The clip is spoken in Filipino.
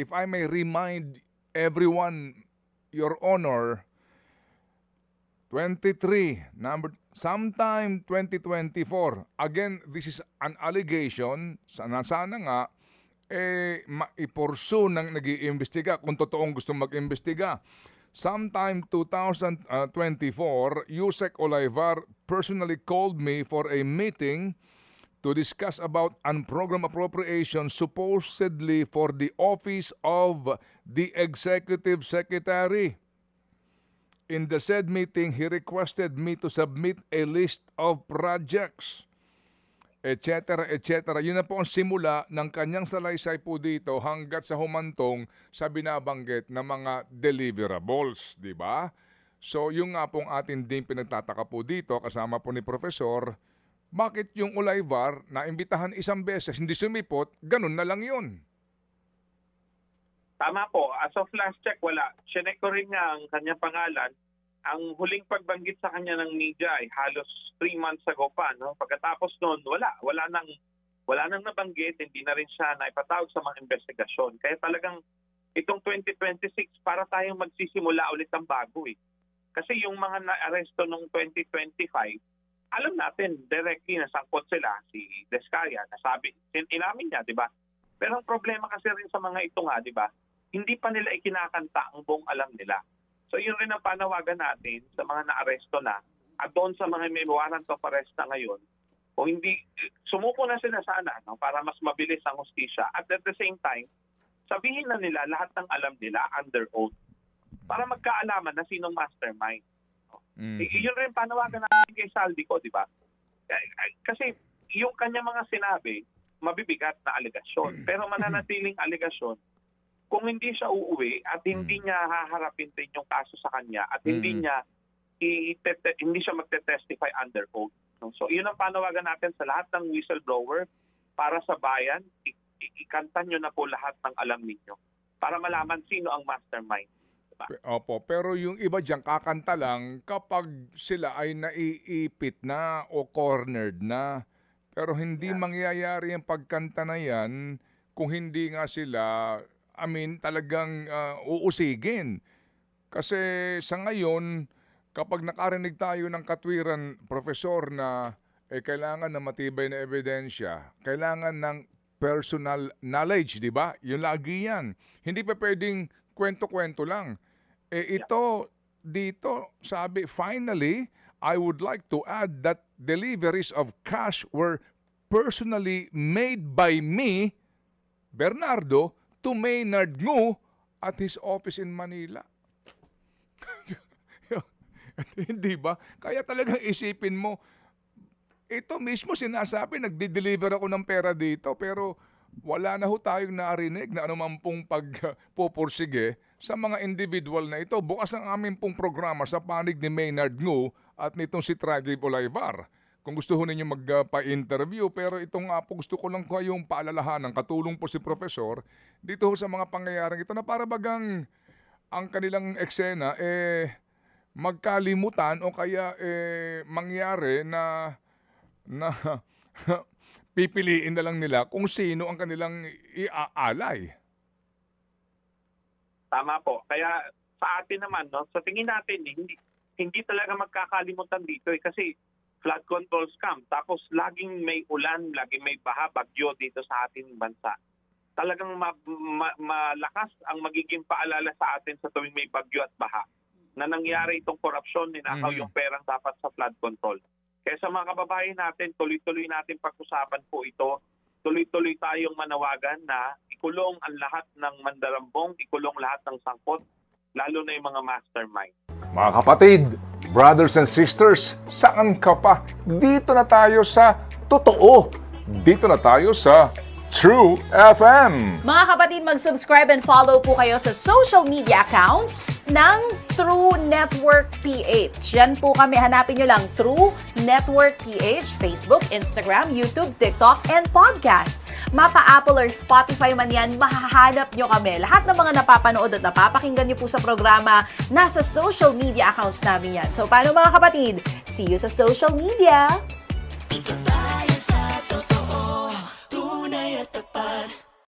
If I may remind everyone, Your Honor, 23, sometime 2024. Again, this is an allegation. Sana nga, maipursue ng nag-iimbestiga kung totoong gusto mag-imbestiga. Sometime 2024, Yusek Olaivar personally called me for a meeting to discuss about unprogrammed appropriation supposedly for the office of the Executive Secretary. In the said meeting, he requested me to submit a list of projects, etc., etc. Yun na po ang simula ng kanyang salaysay po dito hanggat sa humantong sa binabanggit na mga deliverables, di ba? So, yung nga pong atin din pinagtataka po dito, kasama po ni Profesor, bakit yung Olaivar na imbitahan isang beses, hindi sumipot, ganun na lang yun. Tama po. As of last check, wala. Chinek ko rin nga ang kanyang pangalan. Ang huling pagbanggit sa kanya ng media ay halos 3 months ago pa. No? Pagkatapos noon, wala nang nabanggit. Hindi na rin siya naipatawag sa mga investigasyon. Kaya talagang itong 2026, para tayong magsisimula ulit ng bago. Kasi yung mga na-aresto noong 2025, alam natin directly na sangkot sila, si Descaya, nasabi, inamin niya, di ba? Pero ang problema kasi rin sa mga ito nga, di ba? Hindi pa nila ikinakanta ang buong alam nila. So yun rin ang panawagan natin sa mga na-aresto na at doon sa mga may warrant of arrest na ngayon, o hindi, sumuko na sila sana para mas mabilis ang hustisya. At the same time, sabihin na nila lahat ng alam nila under oath para magkaalaman na sinong mastermind. Yun rin panawagan natin kay Saldico, di ba? Kasi yung kanya mga sinabi, mabibigat na alegasyon. Pero mananatiling alegasyon kung hindi siya uuwi at hindi niya haharapin din yung kaso sa kanya at hindi siya magte-testify under oath. So yun ang panawagan natin sa lahat ng whistleblower para sa bayan, ikanta nyo na po lahat ng alam ninyo para malaman sino ang mastermind. Diba? Opo, pero yung iba dyan kakanta lang kapag sila ay naiipit na o cornered na. Pero hindi mangyayari ang pagkanta na yan kung hindi nga sila talagang uusigin. Kasi sa ngayon, kapag nakarinig tayo ng katwiran, Profesor, na kailangan ng matibay na ebidensya, kailangan ng personal knowledge, di ba? Yung lagi yan. Hindi pa pwedeng kwento-kwento lang. Ito, dito, sabi, finally, I would like to add that deliveries of cash were personally made by me, Bernardo, to Maynard Ngu at his office in Manila. Hindi ba? Kaya talagang isipin mo, ito mismo sinasabi, nagdi-deliver ako ng pera dito, pero wala na ho tayong narinig na anuman pong pagpupursige sa mga individual na ito. Bukas ang aming pong programa sa panig ni Maynard Ngu at nitong si Tragic Olaivar. Kung gusto ho ninyo magpa-interview, pero itong nga po gusto ko lang kayong paalalahanan, katulong po si Profesor, dito ho sa mga pangyayaring ito na para bagang ang kanilang eksena magkalimutan o kaya mangyari na pipiliin na lang nila kung sino ang kanilang iaalay. Tama po. Kaya sa atin naman, sa tingin natin, hindi talaga magkakalimutan dito kasi flood control scam. Tapos laging may ulan, laging may baha, bagyo dito sa ating bansa. Talagang malakas ang magiging paalala sa atin sa tuwing may bagyo at baha na nangyari itong korupsyon, ninakaw yung perang dapat sa flood control. Kaya sa mga kababayan natin, tuloy-tuloy natin pag-usapan po ito. Tuloy-tuloy tayong manawagan na ikulong ang lahat ng mandarambong, ikulong lahat ng sangkot, lalo na yung mga mastermind. Mga kapatid, brothers and sisters, saan ka pa? Dito na tayo sa totoo. Dito na tayo sa True FM. Mga kapatid, mag-subscribe and follow po kayo sa social media accounts ng True Network PH. Yan po kami, hanapin nyo lang True Network PH, Facebook, Instagram, YouTube, TikTok, and podcast. Mapa Apple or Spotify man yan, mahahanap nyo kami. Lahat ng mga napapanood at napapakinggan nyo po sa programa, nasa social media accounts namin yan. So, paano mga kapatid? See you sa social media!